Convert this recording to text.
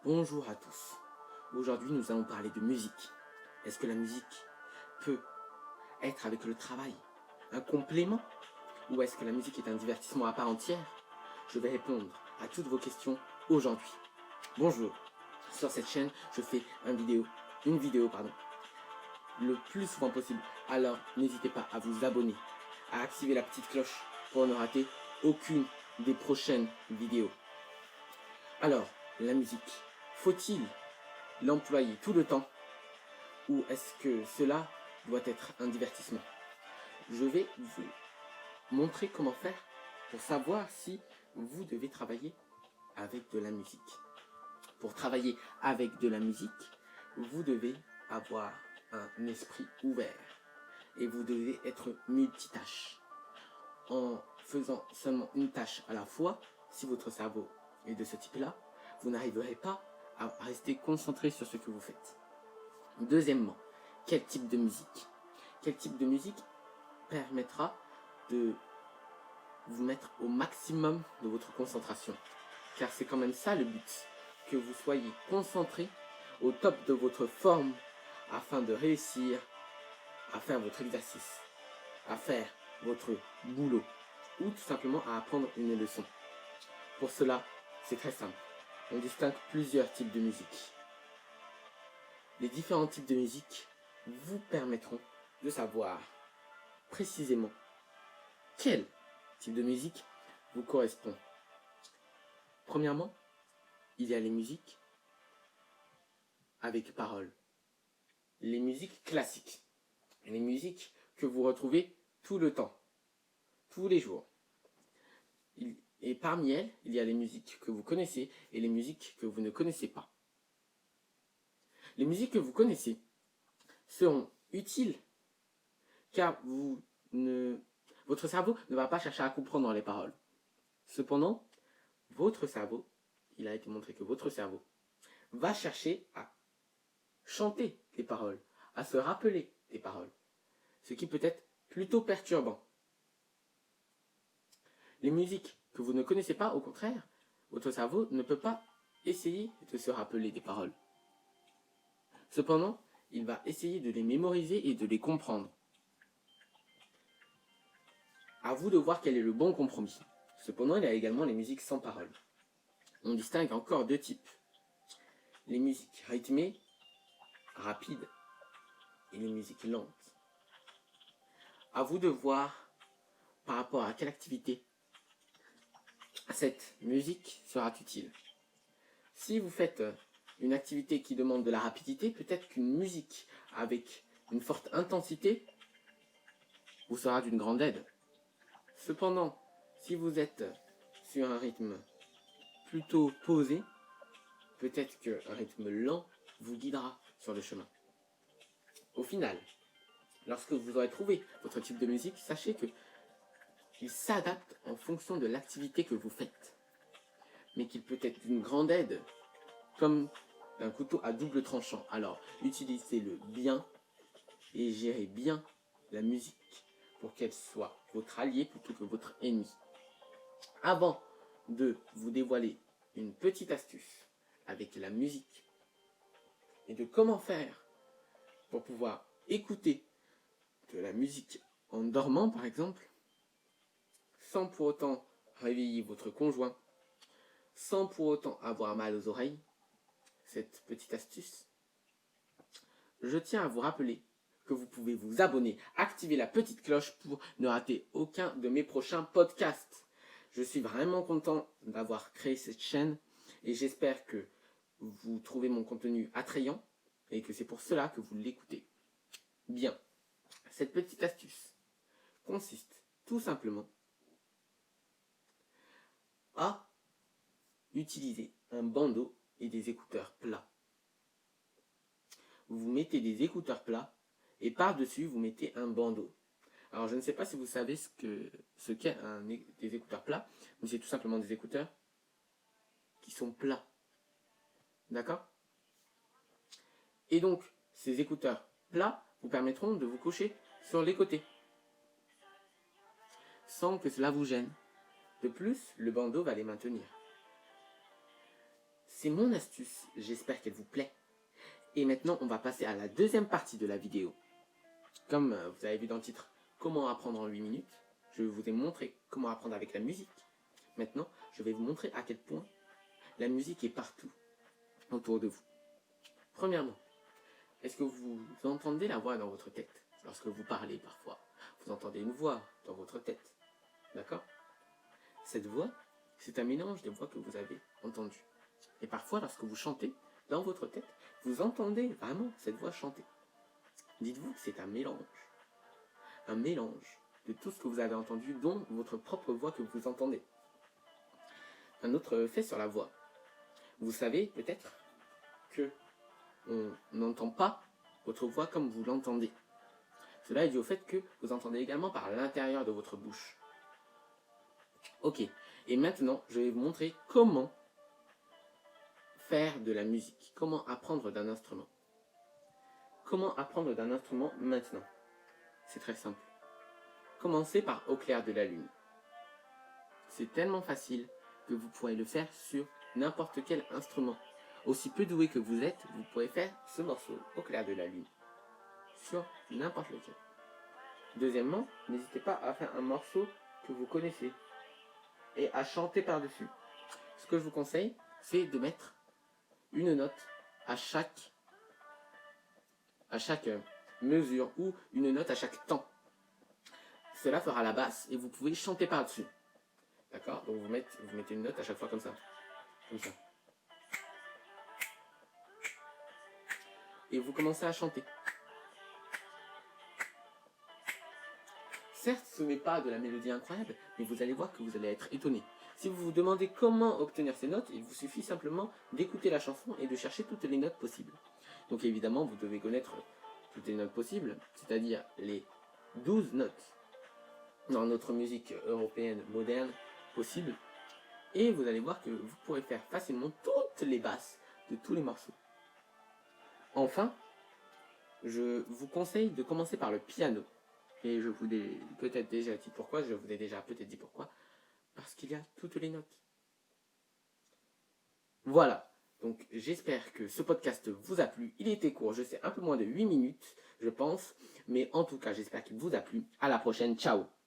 Bonjour à tous. Aujourd'hui, nous allons parler de musique. Est-ce que la musique peut être avec le travail un complément ou est-ce que la musique est un divertissement à part entière? Je vais répondre à toutes vos questions aujourd'hui. Bonjour. Sur cette chaîne, je fais une vidéo, le plus souvent possible. Alors, n'hésitez pas à vous abonner, à activer la petite cloche pour ne rater aucune des prochaines vidéos. Alors, la musique, faut-il l'employer tout le temps ou est-ce que cela doit être un divertissement? Je vais vous montrer comment faire pour savoir si vous devez travailler avec de la musique. Pour travailler avec de la musique, vous devez avoir un esprit ouvert et vous devez être multitâche. En faisant seulement une tâche à la fois, si votre cerveau est de ce type-là, vous n'arriverez pas à rester concentré sur ce que vous faites. Deuxièmement, quel type de musique? Quel type de musique permettra de vous mettre au maximum de votre concentration? Car c'est quand même ça le but, que vous soyez concentré au top de votre forme afin de réussir à faire votre exercice, à faire votre boulot ou tout simplement à apprendre une leçon. Pour cela, c'est très simple. On distingue plusieurs types de musique. Les différents types de musique vous permettront de savoir précisément quel type de musique vous correspond. Premièrement, il y a les musiques avec paroles. Les musiques classiques. Les musiques que vous retrouvez tout le temps, tous les jours. Et parmi elles, il y a les musiques que vous connaissez et les musiques que vous ne connaissez pas. Les musiques que vous connaissez seront utiles car votre cerveau ne va pas chercher à comprendre les paroles. Cependant, votre cerveau, il a été montré que votre cerveau va chercher à chanter les paroles, à se rappeler des paroles, ce qui peut être plutôt perturbant. Les musiques que vous ne connaissez pas, au contraire, votre cerveau ne peut pas essayer de se rappeler des paroles. Cependant, il va essayer de les mémoriser et de les comprendre. À vous de voir quel est le bon compromis. Cependant, il y a également les musiques sans paroles. On distingue encore deux types. Les musiques rythmées, rapides, et les musiques lentes. À vous de voir par rapport à quelle activité cette musique sera utile. Si vous faites une activité qui demande de la rapidité, peut-être qu'une musique avec une forte intensité vous sera d'une grande aide. Cependant, si vous êtes sur un rythme plutôt posé, peut-être qu'un rythme lent vous guidera sur le chemin. Au final, lorsque vous aurez trouvé votre type de musique, sachez qu'il s'adapte en fonction de l'activité que vous faites, mais qu'il peut être d'une grande aide, comme un couteau à double tranchant. Alors, utilisez-le bien et gérez bien la musique pour qu'elle soit votre allié plutôt que votre ennemi. Avant de vous dévoiler une petite astuce avec la musique et de comment faire pour pouvoir écouter de la musique en dormant par exemple, sans pour autant réveiller votre conjoint, sans pour autant avoir mal aux oreilles, cette petite astuce, je tiens à vous rappeler que vous pouvez vous abonner, activer la petite cloche pour ne rater aucun de mes prochains podcasts. Je suis vraiment content d'avoir créé cette chaîne et j'espère que vous trouvez mon contenu attrayant et que c'est pour cela que vous l'écoutez. Bien, cette petite astuce consiste tout simplement à utiliser un bandeau et des écouteurs plats. Vous mettez des écouteurs plats et par-dessus vous mettez un bandeau. Alors je ne sais pas si vous savez ce qu'est des écouteurs plats, mais c'est tout simplement des écouteurs qui sont plats. D'accord? Et donc ces écouteurs plats vous permettront de vous coucher sur les côtés sans que cela vous gêne. De plus, le bandeau va les maintenir. C'est mon astuce, j'espère qu'elle vous plaît. Et maintenant, on va passer à la deuxième partie de la vidéo. Comme vous avez vu dans le titre, comment apprendre en 8 minutes, je vous ai montré comment apprendre avec la musique. Maintenant, je vais vous montrer à quel point la musique est partout autour de vous. Premièrement, est-ce que vous entendez la voix dans votre tête? Lorsque vous parlez parfois, vous entendez une voix dans votre tête. D'accord? Cette voix, c'est un mélange de voix que vous avez entendues. Et parfois, lorsque vous chantez, dans votre tête, vous entendez vraiment cette voix chanter. Dites-vous que c'est un mélange de tout ce que vous avez entendu, dont votre propre voix que vous entendez. Un autre fait sur la voix. Vous savez peut-être que on n'entend pas votre voix comme vous l'entendez. Cela est dû au fait que vous entendez également par l'intérieur de votre bouche. Ok, et maintenant, je vais vous montrer comment faire de la musique, comment apprendre d'un instrument. Comment apprendre d'un instrument maintenant? C'est très simple. Commencez par Au clair de la lune. C'est tellement facile que vous pourrez le faire sur n'importe quel instrument. Aussi peu doué que vous êtes, vous pourrez faire ce morceau Au clair de la lune sur n'importe lequel. Deuxièmement, n'hésitez pas à faire un morceau que vous connaissez et à chanter par-dessus. Ce que je vous conseille, c'est de mettre une note à chaque mesure ou une note à chaque temps. Cela fera la basse et vous pouvez chanter par-dessus. D'accord? Donc vous mettez une note à chaque fois comme ça. Comme ça. Et vous commencez à chanter. Certes, ce n'est pas de la mélodie incroyable, mais vous allez voir que vous allez être étonné. Si vous vous demandez comment obtenir ces notes, il vous suffit simplement d'écouter la chanson et de chercher toutes les notes possibles. Donc évidemment, vous devez connaître toutes les notes possibles, c'est-à-dire les 12 notes dans notre musique européenne moderne possible. Et vous allez voir que vous pourrez faire facilement toutes les basses de tous les morceaux. Enfin, je vous conseille de commencer par le piano. Et je vous ai peut-être déjà dit pourquoi, je vous ai déjà peut-être dit pourquoi. Parce qu'il y a toutes les notes. Voilà. Donc j'espère que ce podcast vous a plu. Il était court, je sais, un peu moins de 8 minutes, je pense. Mais en tout cas, j'espère qu'il vous a plu. À la prochaine. Ciao.